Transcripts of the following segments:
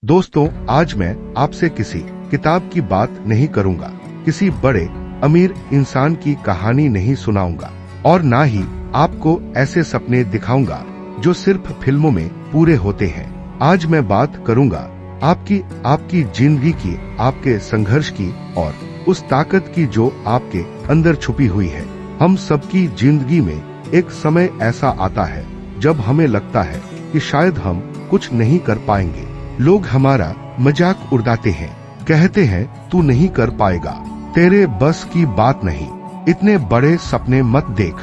दोस्तों, आज मैं आपसे किसी किताब की बात नहीं करूंगा, किसी बड़े अमीर इंसान की कहानी नहीं सुनाऊंगा और ना ही आपको ऐसे सपने दिखाऊंगा जो सिर्फ फिल्मों में पूरे होते हैं। आज मैं बात करूंगा आपकी जिंदगी की, आपके संघर्ष की और उस ताकत की जो आपके अंदर छुपी हुई है। हम सबकी जिंदगी में एक समय ऐसा आता है जब हमें लगता है कि शायद हम कुछ नहीं कर पाएंगे। लोग हमारा मजाक उड़ाते हैं, कहते हैं तू नहीं कर पाएगा, तेरे बस की बात नहीं, इतने बड़े सपने मत देख।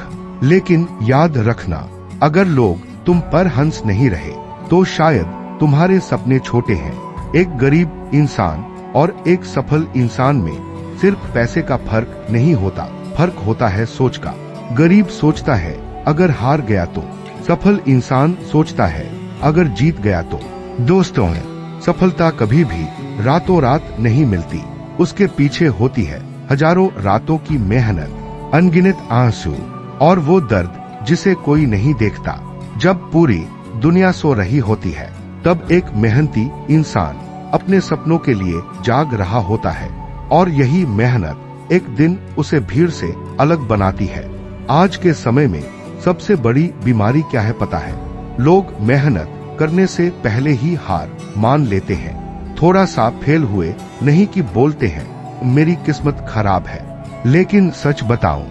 लेकिन याद रखना, अगर लोग तुम पर हंस नहीं रहे तो शायद तुम्हारे सपने छोटे हैं। एक गरीब इंसान और एक सफल इंसान में सिर्फ पैसे का फर्क नहीं होता, फर्क होता है सोच का। गरीब सोचता है अगर हार गया तो, सफल इंसान सोचता है अगर जीत गया तो। दोस्तों, सफलता कभी भी रातों रात नहीं मिलती, उसके पीछे होती है हजारों रातों की मेहनत, अनगिनत आंसू और वो दर्द जिसे कोई नहीं देखता। जब पूरी दुनिया सो रही होती है तब एक मेहनती इंसान अपने सपनों के लिए जाग रहा होता है और यही मेहनत एक दिन उसे भीड़ से अलग बनाती है। आज के समय में सबसे बड़ी बीमारी क्या है पता है? लोग मेहनत करने से पहले ही हार मान लेते हैं। थोड़ा सा फेल हुए नहीं कि बोलते हैं मेरी किस्मत खराब है। लेकिन सच बताऊं,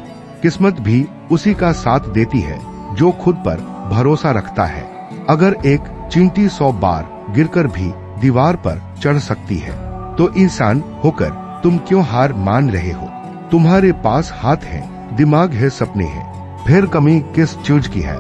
किस्मत भी उसी का साथ देती है जो खुद पर भरोसा रखता है। अगर एक चींटी 100 बार गिरकर भी दीवार पर चढ़ सकती है तो इंसान होकर तुम क्यों हार मान रहे हो? तुम्हारे पास हाथ है, दिमाग है, सपने हैं, फिर कमी किस चीज की है?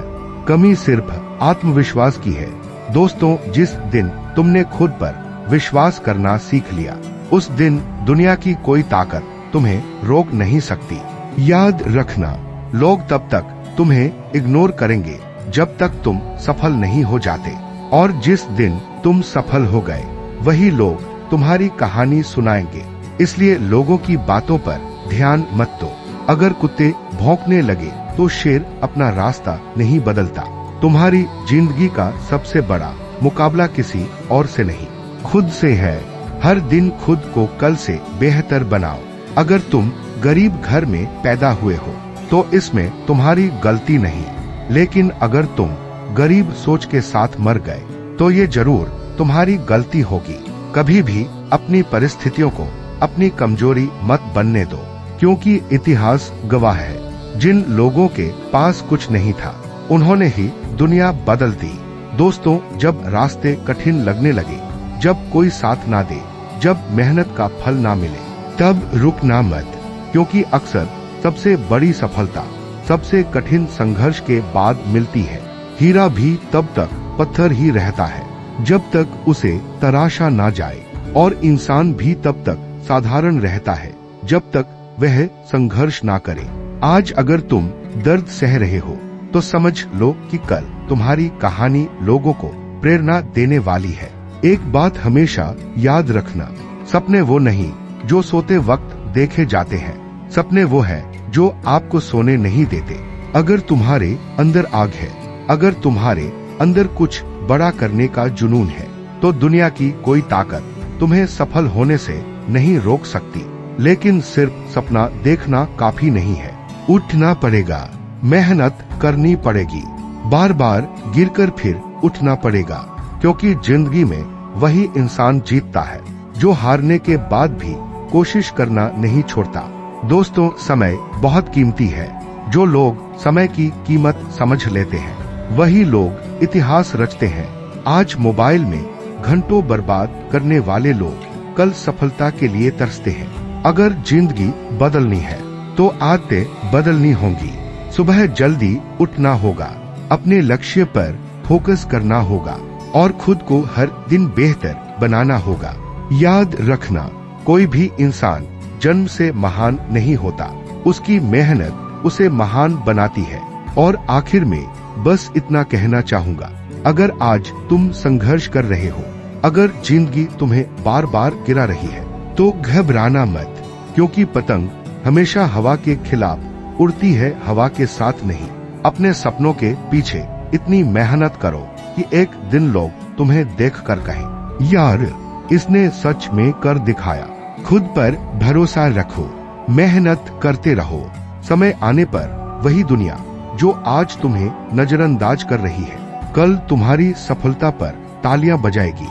कमी सिर्फ आत्मविश्वास की है। दोस्तों, जिस दिन तुमने खुद पर विश्वास करना सीख लिया, उस दिन दुनिया की कोई ताकत तुम्हें रोक नहीं सकती। याद रखना, लोग तब तक तुम्हें इग्नोर करेंगे जब तक तुम सफल नहीं हो जाते, और जिस दिन तुम सफल हो गए वही लोग तुम्हारी कहानी सुनाएंगे। इसलिए लोगों की बातों पर ध्यान मत दो। अगर कुत्ते भौंकने लगे तो शेर अपना रास्ता नहीं बदलता। तुम्हारी जिंदगी का सबसे बड़ा मुकाबला किसी और से नहीं, खुद से है। हर दिन खुद को कल से बेहतर बनाओ। अगर तुम गरीब घर में पैदा हुए हो तो इसमें तुम्हारी गलती नहीं, लेकिन अगर तुम गरीब सोच के साथ मर गए तो ये जरूर तुम्हारी गलती होगी। कभी भी अपनी परिस्थितियों को अपनी कमजोरी मत बनने दो, क्योंकि इतिहास गवाह है, जिन लोगों के पास कुछ नहीं था उन्होंने ही दुनिया बदल दी। दोस्तों, जब रास्ते कठिन लगने लगे, जब कोई साथ ना दे, जब मेहनत का फल ना मिले, तब रुकना मत, क्योंकि अक्सर सबसे बड़ी सफलता सबसे कठिन संघर्ष के बाद मिलती है। हीरा भी तब तक पत्थर ही रहता है जब तक उसे तराशा ना जाए, और इंसान भी तब तक साधारण रहता है जब तक वह संघर्ष ना करे। आज अगर तुम दर्द सह रहे हो तो समझ लो कि कल तुम्हारी कहानी लोगों को प्रेरणा देने वाली है। एक बात हमेशा याद रखना, सपने वो नहीं जो सोते वक्त देखे जाते हैं, सपने वो है जो आपको सोने नहीं देते। अगर तुम्हारे अंदर आग है, अगर तुम्हारे अंदर कुछ बड़ा करने का जुनून है, तो दुनिया की कोई ताकत तुम्हें सफल होने से नहीं रोक सकती। लेकिन सिर्फ सपना देखना काफी नहीं है, उठना पड़ेगा, मेहनत करनी पड़ेगी, बार बार गिरकर फिर उठना पड़ेगा, क्योंकि जिंदगी में वही इंसान जीतता है जो हारने के बाद भी कोशिश करना नहीं छोड़ता। दोस्तों, समय बहुत कीमती है। जो लोग समय की कीमत समझ लेते हैं वही लोग इतिहास रचते हैं। आज मोबाइल में घंटों बर्बाद करने वाले लोग कल सफलता के लिए तरसते हैं। अगर जिंदगी बदलनी है तो आदतें बदलनी होंगी। सुबह जल्दी उठना होगा, अपने लक्ष्य पर फोकस करना होगा और खुद को हर दिन बेहतर बनाना होगा। याद रखना, कोई भी इंसान जन्म से महान नहीं होता, उसकी मेहनत उसे महान बनाती है। और आखिर में बस इतना कहना चाहूँगा, अगर आज तुम संघर्ष कर रहे हो, अगर जिंदगी तुम्हें बार बार गिरा रही है, तो घबराना मत, क्योंकि पतंग हमेशा हवा के खिलाफ उड़ती है, हवा के साथ नहीं। अपने सपनों के पीछे इतनी मेहनत करो कि एक दिन लोग तुम्हें देखकर कहें यार, इसने सच में कर दिखाया। खुद पर भरोसा रखो, मेहनत करते रहो। समय आने पर वही दुनिया जो आज तुम्हें नजरअंदाज कर रही है, कल तुम्हारी सफलता पर तालियां बजाएगी।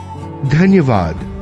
धन्यवाद।